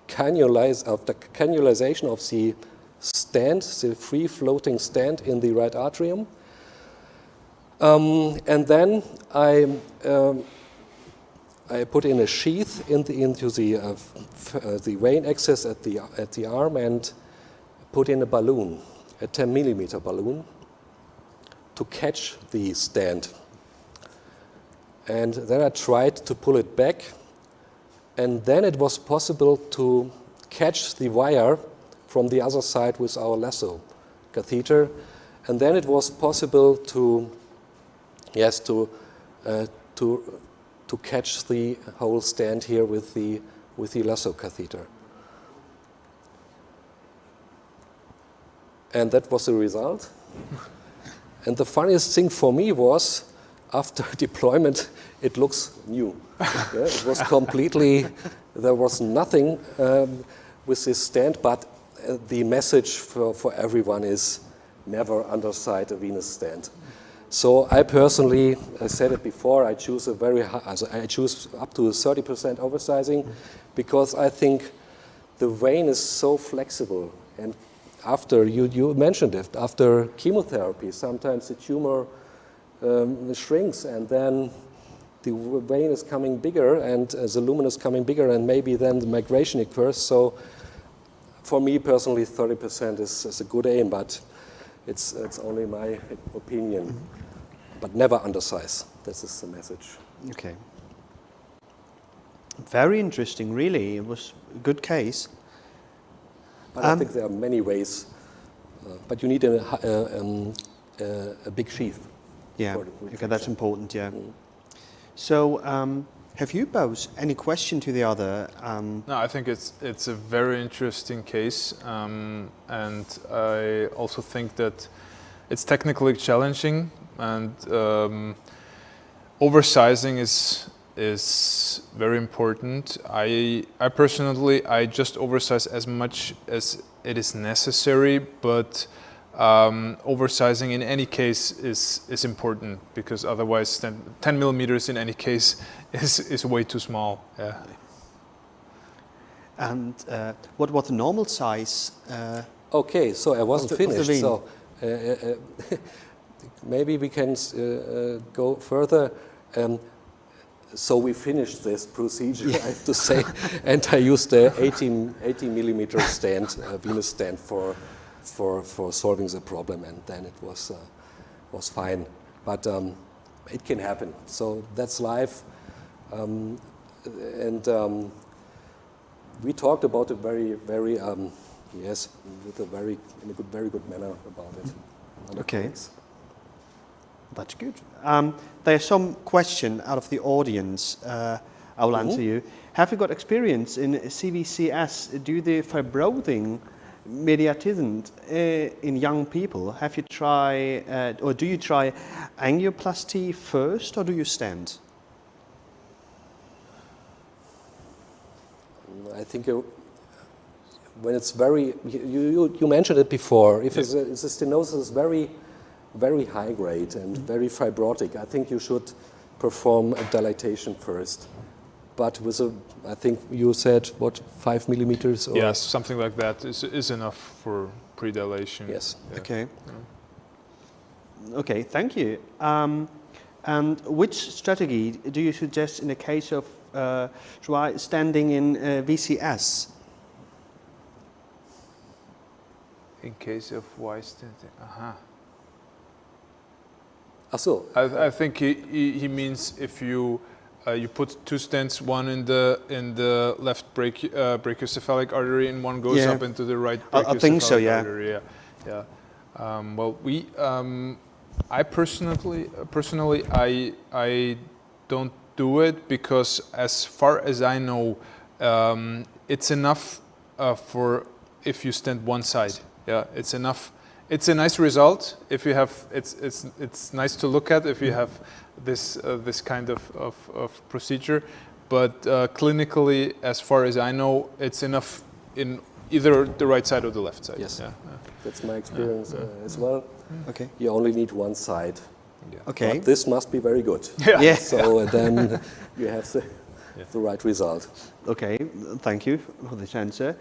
cannulization of the stent, the free-floating stent in the right atrium. And then I put in a sheath into the vein access at the arm and put in a balloon, a 10 millimeter balloon, to catch the stent. And then I tried to pull it back, and then it was possible to catch the wire from the other side with our lasso catheter, and then it was possible to catch the whole stent here with the lasso catheter. And that was the result. And the funniest thing for me was, after deployment, it looks new. Yeah, it was completely, there was nothing with this stent, but the message for everyone is never underside a venous stent. So I personally, I said it before, I choose up to 30% oversizing, because I think the vein is so flexible. And after, you mentioned it, after chemotherapy, sometimes the tumor shrinks, and then the vein is coming bigger, and the lumen is coming bigger, and maybe then the migration occurs. So for me personally, 30% is a good aim, but it's only my opinion. But never undersize. This is the message. Okay. Very interesting, really. It was a good case. But I think there are many ways. But you need a big sheath. Yeah, okay, that's important, yeah. So, have you both any question to the other? No, I think it's a very interesting case, and I also think that it's technically challenging, and oversizing is very important. I personally just oversize as much as it is necessary, but oversizing in any case is important, because otherwise 10 millimeters in any case is way too small. Yeah. And what was the normal size? Okay, so I wasn't finished. So maybe we can go further. So we finished this procedure, I have to say, and I used a 80 millimeter stand, venous stand for solving the problem, and then it was fine. But it can happen. So that's life, and we talked about it very yes, in a very good manner about it. Okay. That's good. There's some question out of the audience. I will answer you. Have you got experience in CVCS? Do the fibrosis mediatism in young people? Have you tried, or do you try angioplasty first, or do you stent? I think when it's very, you mentioned it before. If it's a stenosis is very high grade and very fibrotic, I think you should perform a dilatation first. But with I think you said, what, 5 millimeters? Or? Yes, something like that is enough for pre-dilation. Yes. Yeah. Okay. Yeah. Okay, thank you. And which strategy do you suggest in the case of standing in VCS? In case of stenting, So I think he means if you put two stents, one in the left brachiocephalic artery, and one goes up into the right brachiocephalic I think so, yeah. artery. Yeah. Well, I personally I don't do it, because as far as I know, it's enough for if you stent one side. Yeah, it's enough. It's a nice result if you have. It's nice to look at if you have this kind of procedure, but clinically, as far as I know, it's enough in either the right side or the left side. Yes, yeah. That's my experience as well. Okay. You only need one side. Yeah. Okay. But this must be very good. Yeah. So then you have the right result. Okay, thank you for this answer.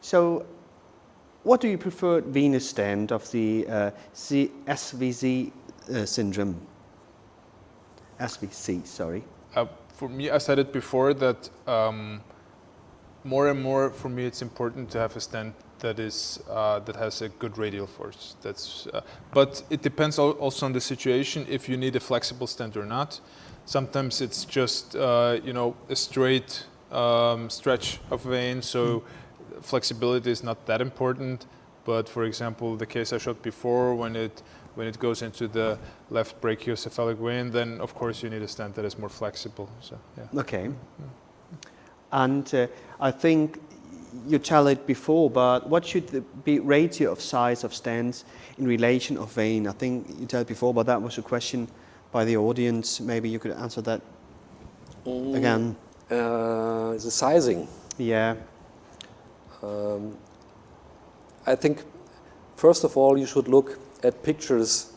So, what do you prefer venous stent of the SVC syndrome? SVC, sorry. For me, I said it before that more and more for me it's important to have a stent that has a good radial force. But it depends also on the situation, if you need a flexible stent or not. Sometimes it's just a straight stretch of vein, so flexibility is not that important. But for example, the case I showed before, when it goes into the left brachiocephalic vein, then of course you need a stent that is more flexible. So yeah. Okay. And I think you tell it before, but what should the ratio of size of stents in relation of vein? I think you told before, but that was a question by the audience. Maybe you could answer that again. The sizing. Yeah. I think, first of all, you should look at pictures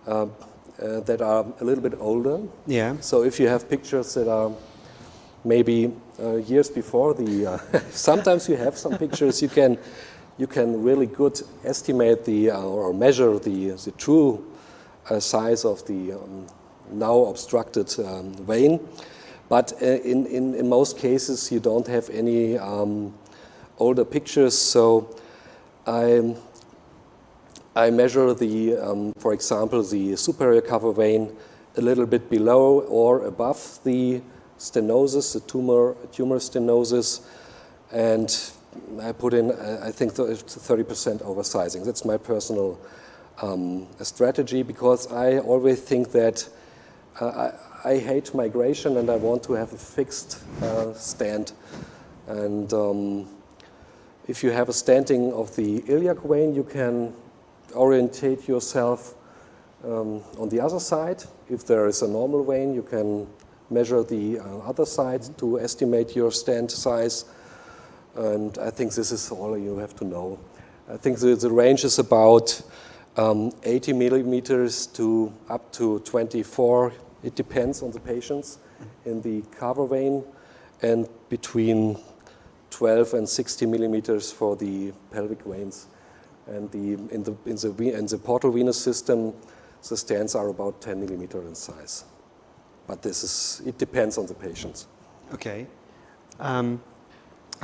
that are a little bit older. Yeah. So if you have pictures that are maybe years before the, sometimes you have some pictures you can really good estimate or measure the true size of the now obstructed vein. But in most cases, you don't have any older pictures, so I measure the, for example, the superior cover vein a little bit below or above the stenosis, the tumor stenosis, and I put in, I think, 30% oversizing. That's my personal strategy, because I always think that I hate migration and I want to have a fixed stand. And if you have a stenting of the iliac vein, you can orientate yourself on the other side. If there is a normal vein, you can measure the other side to estimate your stent size. And I think this is all you have to know. I think the range is about 80 millimeters to up to 24. It depends on the patients in the cava vein, and between 12 and 60 millimeters for the pelvic veins. And in the portal venous system, the stents are about 10 millimeter in size. But it depends on the patients. Okay.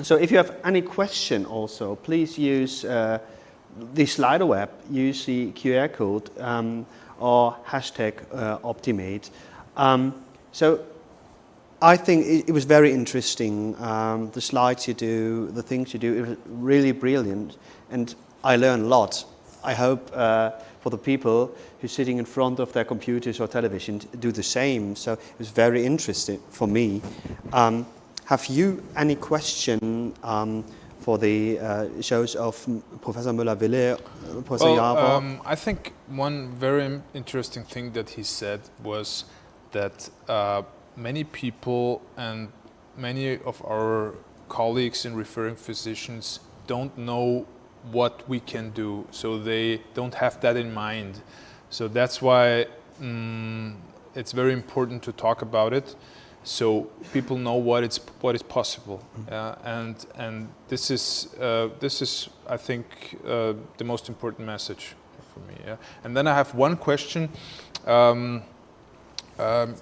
So if you have any question also, please use the Slido app, use the QR code or hashtag optimed. So I think it was very interesting, the slides you do, the things you do, it was really brilliant, and I learned a lot. I hope for the people who are sitting in front of their computers or television do the same. So it was very interesting for me. Have you any question for the shows of Professor Müller-Wille, Professor Javor? I think one very interesting thing that he said was that many people and many of our colleagues and referring physicians don't know what we can do, so they don't have that in mind. So that's why it's very important to talk about it, so people know what is possible. And this is I think the most important message for me. Yeah? And then I have one question.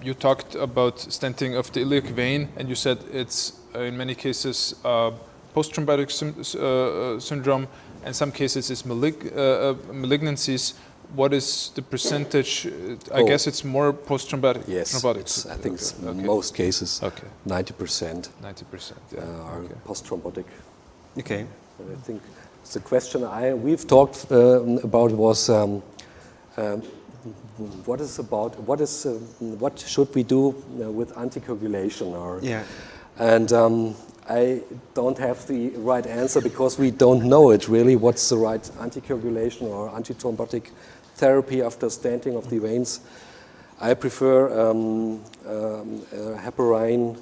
You talked about stenting of the iliac vein, and you said it's in many cases post-thrombotic syndrome, and some cases it's malignancies. What is the percentage? I guess it's more post-thrombotic. Yes, I think it's most cases. 90%. 90%. Are post-thrombotic. Okay. And I think the question we've talked about was what should we do with anticoagulation? And I don't have the right answer, because we don't know it really. What's the right anticoagulation or antithrombotic therapy after stenting of the veins? I prefer heparin,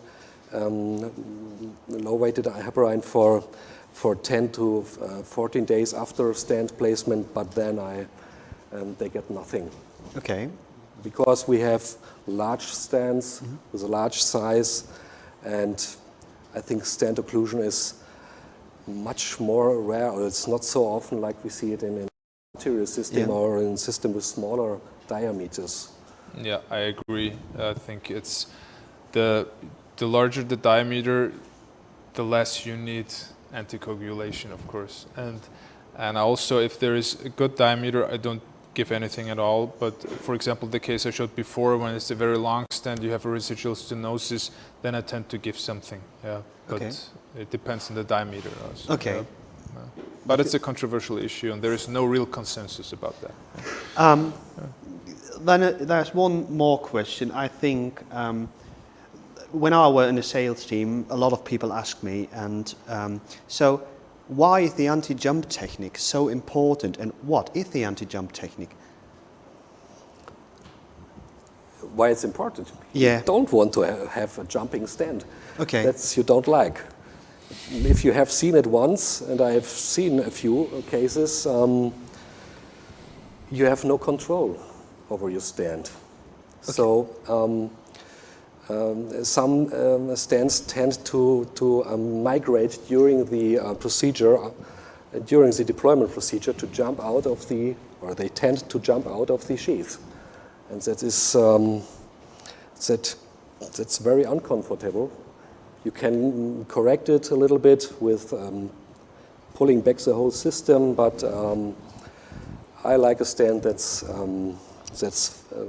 low-weighted heparin for 10 to 14 days after stent placement, but then they get nothing. Okay. Because we have large stents with a large size, and I think stent occlusion is much more rare, or it's not so often like we see it in an arterial system or in a system with smaller diameters. Yeah, I agree. I think it's the larger the diameter, the less you need anticoagulation, of course. And also, if there is a good diameter, I don't give anything at all. But for example, the case I showed before, when it's a very long stent, you have a residual stenosis, then I tend to give something. Yeah, but it depends on the diameter also. Okay. Yeah. But it's a controversial issue, and there is no real consensus about that. Then there's one more question. I think when I were in the sales team, a lot of people ask me, and so why is the anti-jump technique so important, and what is the anti-jump technique? Why it's important? Yeah. You don't want to have a jumping stent. Okay. That's you don't like. If you have seen it once, and I have seen a few cases, you have no control over your stent. Okay. So some stents tend to migrate during the procedure, during the deployment procedure, to jump out of the, or they tend to jump out of the sheath. and that is that's very uncomfortable. You can correct it a little bit with pulling back the whole system, but I like a stand that's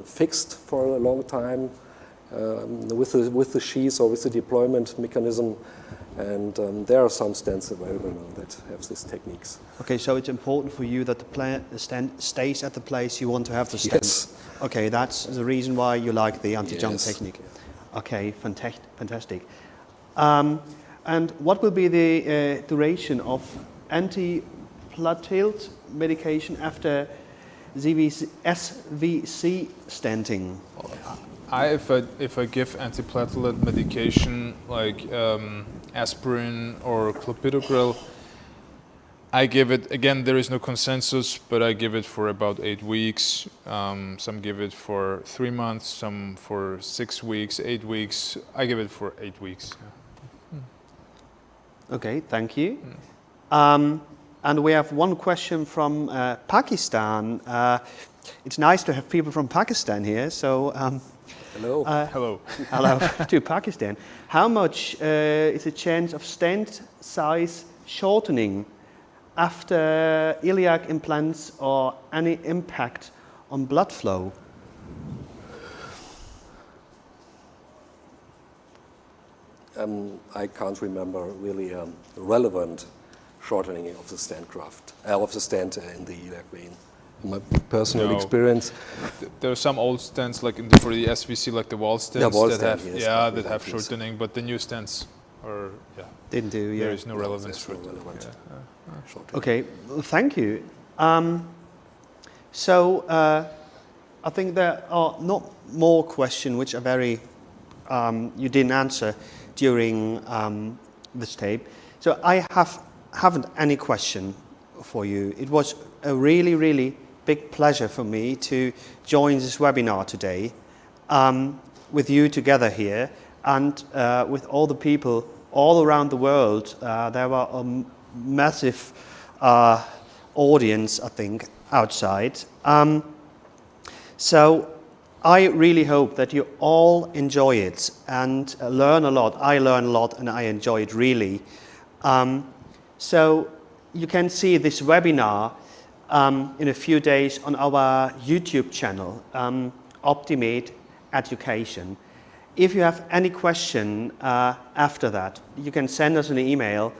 fixed for a long time with the sheath or with the deployment mechanism, and there are some stands available now that have these techniques. Okay, so it's important for you that the stand stays at the place you want to have the stand. Yes. Okay, that's the reason why you like the anti-jump Yes. technique. Okay, fantastic. And what will be the duration of antiplatelet medication after SVC stenting? If I give antiplatelet medication like aspirin or clopidogrel, I give it, again, there is no consensus, but I give it for about 8 weeks. Some give it for 3 months, some for 6 weeks, 8 weeks. I give it for 8 weeks. Okay, thank you. And we have one question from Pakistan. It's nice to have people from Pakistan here, so Hello. Hello. hello to Pakistan. How much is the chance of stent size shortening after iliac implants or any impact on blood flow? I can't remember really relevant shortening of the stent graft, of the stent in the iliac vein. In my personal No. experience, There are some old stents like for the SVC, like the wall stents, Yeah, wall that stent, have yes, that yes. have shortening, but the new stents are Didn't do, yeah. there is no relevance there's for no it. relevant shortening. Okay, well, thank you. I think there are not more questions which are very you didn't answer during this tape. So I haven't any question for you. It was a really, really big pleasure for me to join this webinar today with you together here and with all the people all around the world. There were a massive audience, I think, outside. So I really hope that you all enjoy it and learn a lot. I learn a lot and I enjoy it really. So you can see this webinar in a few days on our YouTube channel, Optimed Education. If you have any question after that, you can send us an email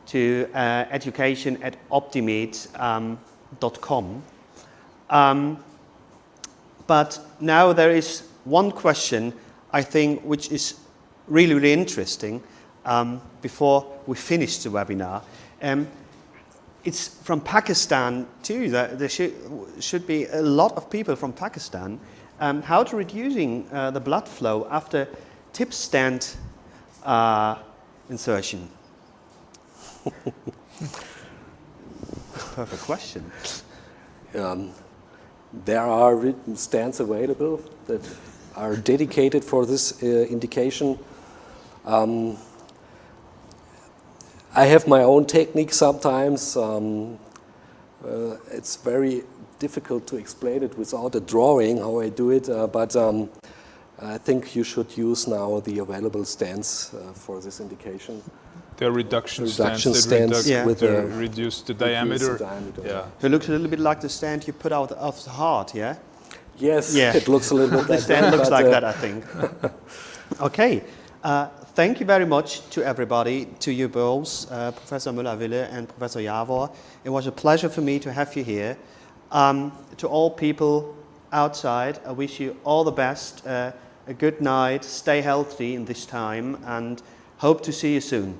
to education@optimed.com. But now there is one question, I think, which is really, really interesting before we finish the webinar. It's from Pakistan too. There should be a lot of people from Pakistan. How to reducing the blood flow after tip stent insertion? Perfect question. There are written stents available that are dedicated for this indication. I have my own technique sometimes. It's very difficult to explain it without a drawing how I do it, but I think you should use now the available stents for this indication. They're reduction Reduction stents. stents with they a- reduce the diameter. Yeah. It looks a little bit like the stand you put out of the heart, yeah? Yes, Yeah. it looks a little bit The like stand that. looks but, like that, I think. Okay. Thank you very much to everybody, to you both, Professor Müller-Wille and Professor Javor. It was a pleasure for me to have you here. To all people outside, I wish you all the best, a good night, stay healthy in this time, and hope to see you soon.